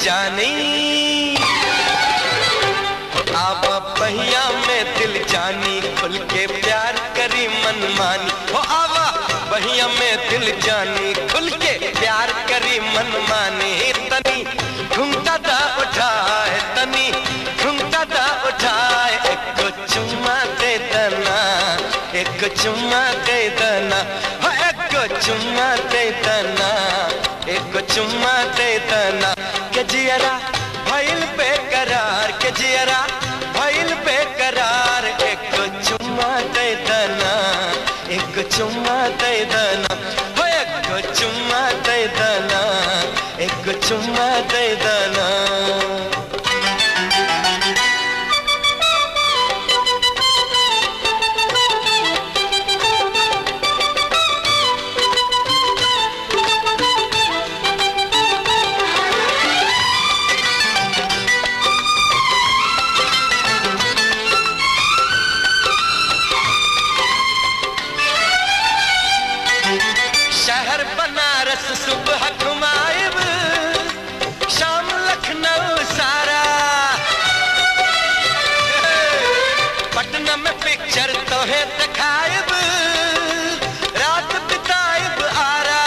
जानी, आव पहिया में दिल जानी, खुल के प्यार करी मनमानी। हो आवा पहिया में दिल जानी, खुल के प्यार करी मनमानी। तनी घूमता दा उठाए, तनी घूमता दा उठाए, एक चुम्मा दे देना, एक चुम्मा दे देना, हो एक चुम्मा दे देना, एक चुम्मा दे देना। के जियरा भइल बेकरार, के जियरा भइल बेकरार, एक चुम्मा दे देना, एक चुम्मा दे देना, हो एक चुम्मा दे देना, एक चुम्मा दे देना। शहर बनारस सुबह घुमाइब, शाम लखनऊ सारा, पटना में पिक्चर तोहे दिखाइब, रात बिताइब आरा,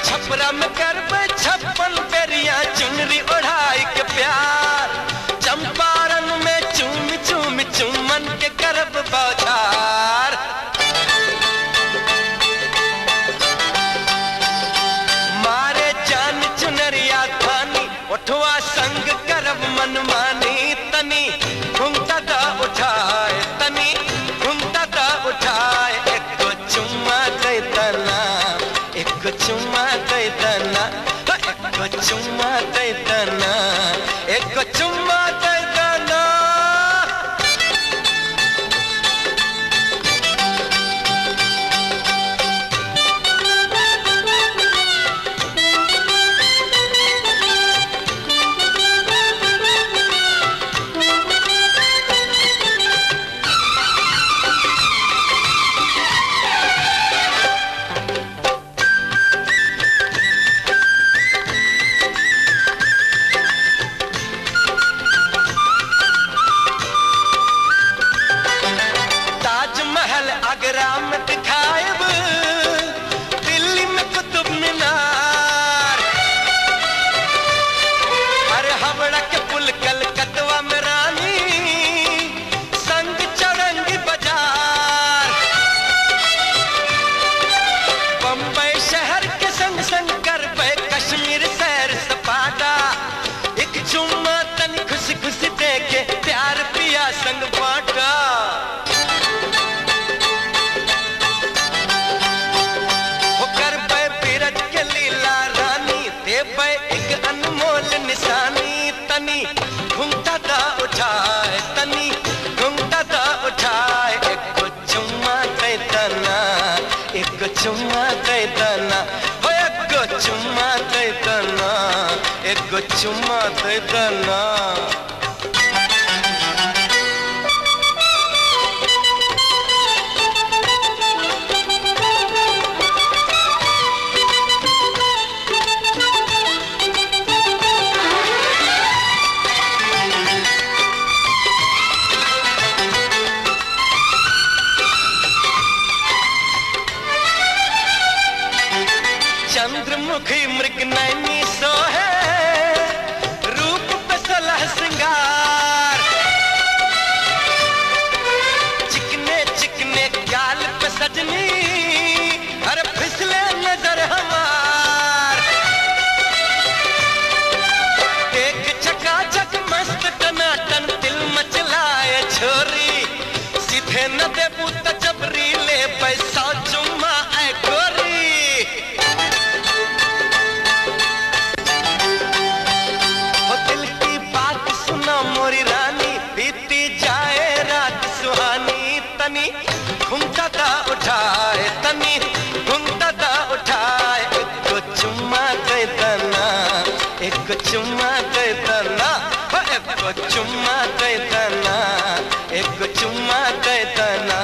छपरा में करब 56 पेरिया चुनरी ओढ़ाई के प्यार, चंपारण में चूम चूम चुमन के करब बौछार। उठवा संग करब मनमानी, तनी घूमता दा उठाए, तनी घूमता दा उठाए, एक चुम्मा दे देना, एक चुम्मा दे देना, एक चुम्मा दे देना, एक चुम्मा दे देना। आगरा में दिखाइब, दिल्ली में कुतुब मीनार, अरे हावड़ा के पुल कलकत्ता में रानी, संग चौरंगी बाजार, बम्बई शहर के संग संग करबे कश्मीर सैर सपाटा, एक चुम्मा तनी खुशी खुशी दे के प्यार पिया संग बांटा। एक अनमोल निशानी, तनी घूमता दा उठाए, तनी घूमता दा उठाए, एक चुम्मा दे देना, एक चुम्मा दे देना, हो एक चुम्मा दे देना, एक चुम्मा दे देना। चंद्रमुखी मृग नैनी सोहे, रूप पे सलह श्रृंगार, चिकने चिकने गाल पे सजनी, हर फिसले नजर हमार, एक चकाचक मस्त टनाटन दिल मचलाए छोरी, सीधे न देबू त जबरी ले पैसा चुम्मा ऐ गोरी। मोरी रानी बीती जाए रात सुहानी, तनी घूमता दा उठाए, तनी घूमता दा उठाए, एक चुम्मा दे देना, एक चुम्मा दे देना, एक चुम्मा दे देना, एक चुम्मा दे देना।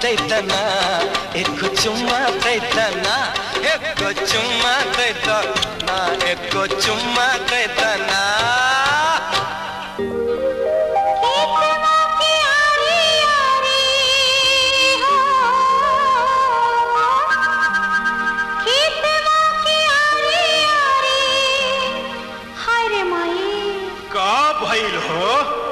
दैतना, एक चुम्मा दैतना, एक चुम्मा दैतना, एक चुम्मा दैतना। का भइल हो?